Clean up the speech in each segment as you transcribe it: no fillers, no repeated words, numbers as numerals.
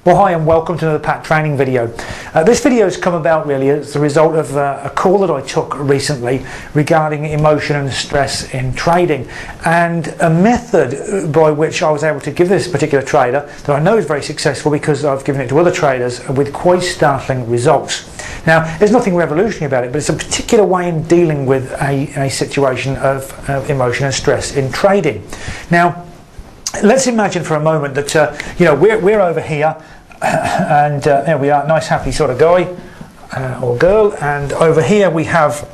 Well, hi and welcome to another Pat training video. This video has come about really as a result of a call that I took recently regarding emotion and stress in trading, and a method by which I was able to give this particular trader that I know is very successful because I've given it to other traders with quite startling results. Now, there's nothing revolutionary about it, but it's a particular way in dealing with a situation of emotion and stress in trading. Now, let's imagine for a moment that we're over here, and there we are, nice happy sort of guy or girl, and over here we have,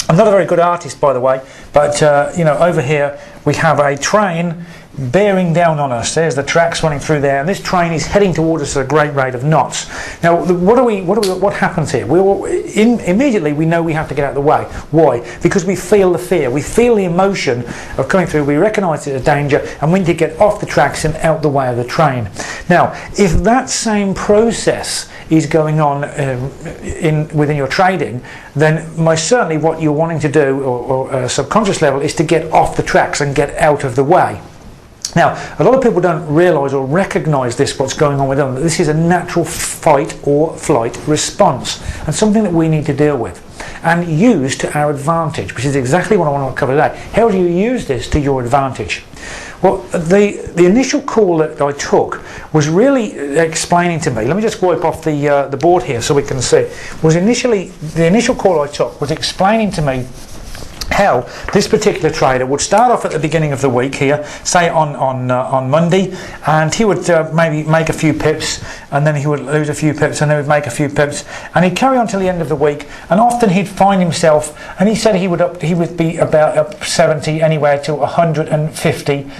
I'm not a very good artist by the way, but over here we have a train bearing down on us. There's the tracks running through there, and this train is heading towards us at a great rate of knots. Now, what happens here? Immediately we know we have to get out of the way. Why? Because we feel the fear, we feel the emotion of coming through. We recognise it's a danger, and we need to get off the tracks and out the way of the train. Now, if that same process is going on within your trading, then most certainly what you're wanting to do, or a subconscious level, is to get off the tracks and get out of the way. Now, a lot of people don't realise or recognise what's going on with them, that this is a natural fight or flight response, and something that we need to deal with and use to our advantage, which is exactly what I want to cover today. How do you use this to your advantage? Well, the initial call that I took was really explaining to me, let me just wipe off the board here so we can see, the initial call I took was explaining to me how this particular trader would start off at the beginning of the week here, say on Monday, and he would maybe make a few pips, and then he would lose a few pips, and then he would make a few pips, and he'd carry on till the end of the week, and often he'd find himself, and he said he would be about up 70, anywhere to 150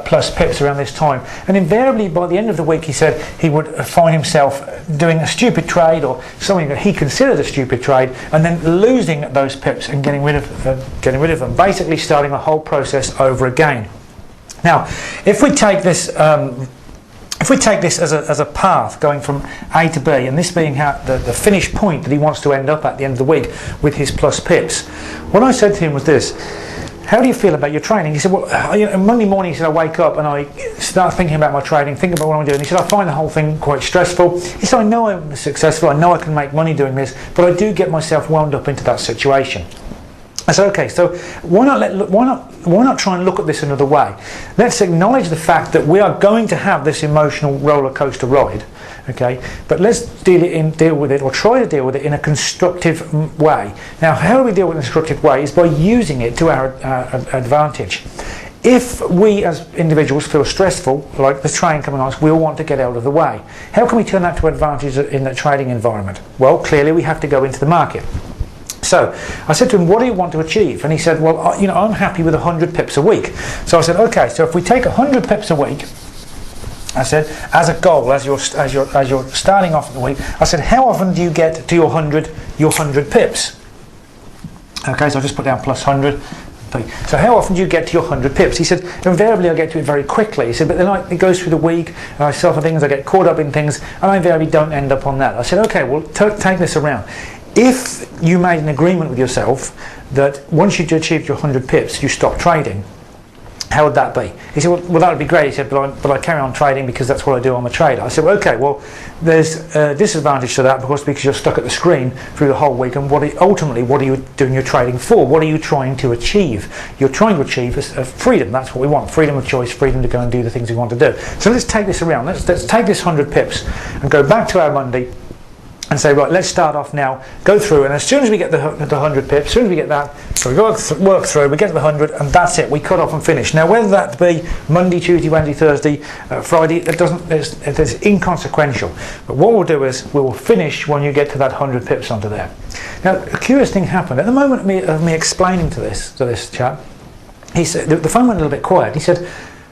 plus pips around this time, and invariably by the end of the week he said he would find himself doing a stupid trade, or something that he considered a stupid trade, and then losing those pips and getting rid of them, basically starting a whole process over again. Now, if we take this as a path going from A to B, and this being the finish point that he wants to end up at the end of the week with his plus pips, what I said to him was this: how do you feel about your training? He said, well, Monday morning, he said, I wake up and I start thinking about my trading, thinking about what I'm doing. He said, I find the whole thing quite stressful. He said, I know I'm successful, I know I can make money doing this, but I do get myself wound up into that situation. I said, okay, so why not try and look at this another way? Let's acknowledge the fact that we are going to have this emotional roller coaster ride, okay? But let's deal with it, or try to deal with it in a constructive way. Now, how do we deal with it in a constructive way? Is by using it to our advantage. If we as individuals feel stressful, like the train coming on us, we'll want to get out of the way. How can we turn that to advantage in the trading environment? Well, clearly we have to go into the market. So I said to him, what do you want to achieve? And he said, well, I'm happy with 100 pips a week. So I said, okay, so if we take 100 pips a week, I said, as a goal, as you're starting off the week, I said, how often do you get to your 100 pips? Okay, so I just put down plus 100. So how often do you get to your 100 pips? He said, invariably I get to it very quickly. He said, but then it goes through the week, and I suffer things, I get caught up in things, and I invariably don't end up on that. I said, okay, well, take this around. If you made an agreement with yourself that once you achieved your 100 pips, you stop trading, how would that be? He said, well that would be great. He said, but I carry on trading because that's what I do. I'm a trader. I said, well, okay, well, there's a disadvantage to that because you're stuck at the screen through the whole week, and ultimately, what are you doing your trading for? What are you trying to achieve? You're trying to achieve freedom. That's what we want, freedom of choice, freedom to go and do the things we want to do. So let's take this around. Let's take this 100 pips and go back to our Monday and say, right, let's start off now, go through, and as soon as we get the 100 pips, as soon as we get that, so we work through, we get to the 100, and that's it, we cut off and finish. Now, whether that be Monday, Tuesday, Wednesday, Thursday, Friday, it's inconsequential. But what we'll do is, we will finish when you get to that 100 pips onto there. Now, a curious thing happened. At the moment of me explaining to this chap, he said, the phone went a little bit quiet. He said,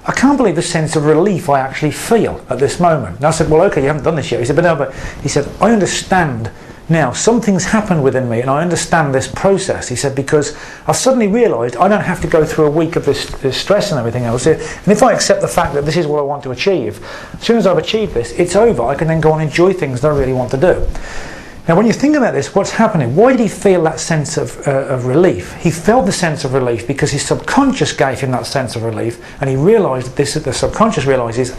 I can't believe the sense of relief I actually feel at this moment. And I said, well, okay, you haven't done this yet. He said, but no, but he said, I understand now. Something's happened within me, and I understand this process. He said, because I suddenly realised I don't have to go through a week of this stress and everything else. And if I accept the fact that this is what I want to achieve, as soon as I've achieved this, it's over. I can then go and enjoy things that I really want to do. Now, when you think about this, what's happening? Why did he feel that sense of relief? He felt the sense of relief because his subconscious gave him that sense of relief, and he realised that the subconscious realises,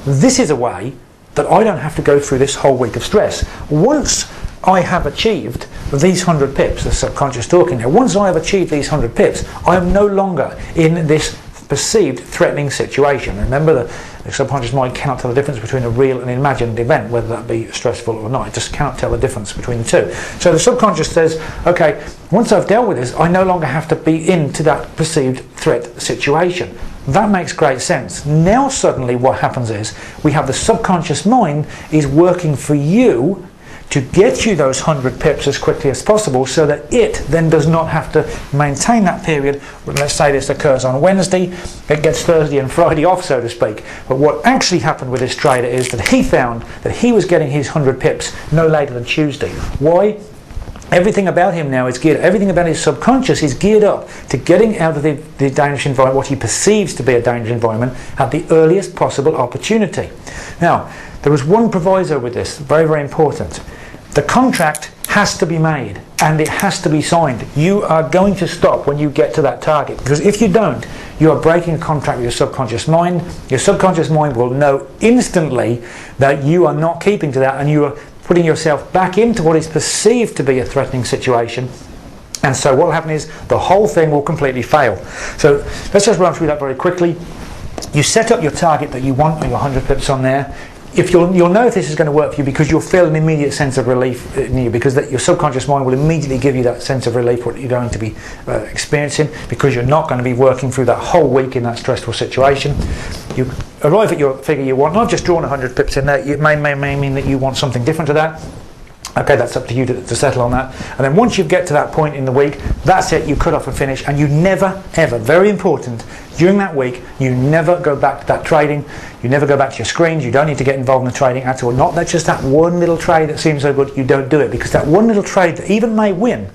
this is a way that I don't have to go through this whole week of stress. Once I have achieved these 100 pips, the subconscious talking now, once I have achieved these 100 pips, I am no longer in this perceived threatening situation. Remember, the subconscious mind cannot tell the difference between a real and imagined event, whether that be stressful or not. It just cannot tell the difference between the two. So the subconscious says, okay, once I've dealt with this, I no longer have to be into that perceived threat situation. That makes great sense. Now suddenly what happens is, we have the subconscious mind is working for you to get you those 100 pips as quickly as possible, so that it then does not have to maintain that period. Let's say this occurs on Wednesday, it gets Thursday and Friday off, so to speak. But what actually happened with this trader is that he found that he was getting his 100 pips no later than Tuesday. Why? Everything about him now is geared, everything about his subconscious is geared up to getting out of the dangerous environment, what he perceives to be a dangerous environment, at the earliest possible opportunity. Now, there was one proviso with this, very, very important. The contract has to be made and it has to be signed. You are going to stop when you get to that target, because if you don't, you are breaking a contract with your subconscious mind. Your subconscious mind will know instantly that you are not keeping to that, and you are putting yourself back into what is perceived to be a threatening situation. And so what will happen is the whole thing will completely fail. So let's just run through that very quickly. You set up your target that you want, your 100 pips on there. If you'll know if this is going to work for you, because you'll feel an immediate sense of relief in you, because your subconscious mind will immediately give you that sense of relief what you're going to be experiencing, because you're not going to be working through that whole week in that stressful situation. You arrive at your figure you want. I've just drawn 100 pips in there. It may mean that you want something different to that. Okay, that's up to you to settle on that. And then once you get to that point in the week, that's it, you cut off and finish, and you never, ever, very important, during that week, you never go back to that trading, you never go back to your screens, you don't need to get involved in the trading at all. Not that just that one little trade that seems so good, you don't do it, because that one little trade that even may win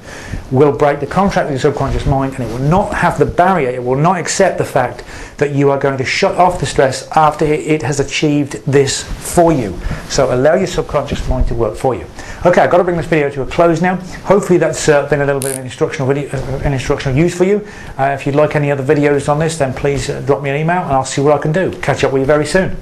will break the contract with your subconscious mind, and it will not have the barrier, it will not accept the fact that you are going to shut off the stress after it has achieved this for you. So allow your subconscious mind to work for you. Okay, I've got to bring this video to a close now. Hopefully that's been a little bit of an instructional use for you. If you'd like any other videos on this, then please drop me an email and I'll see what I can do. Catch up with you very soon.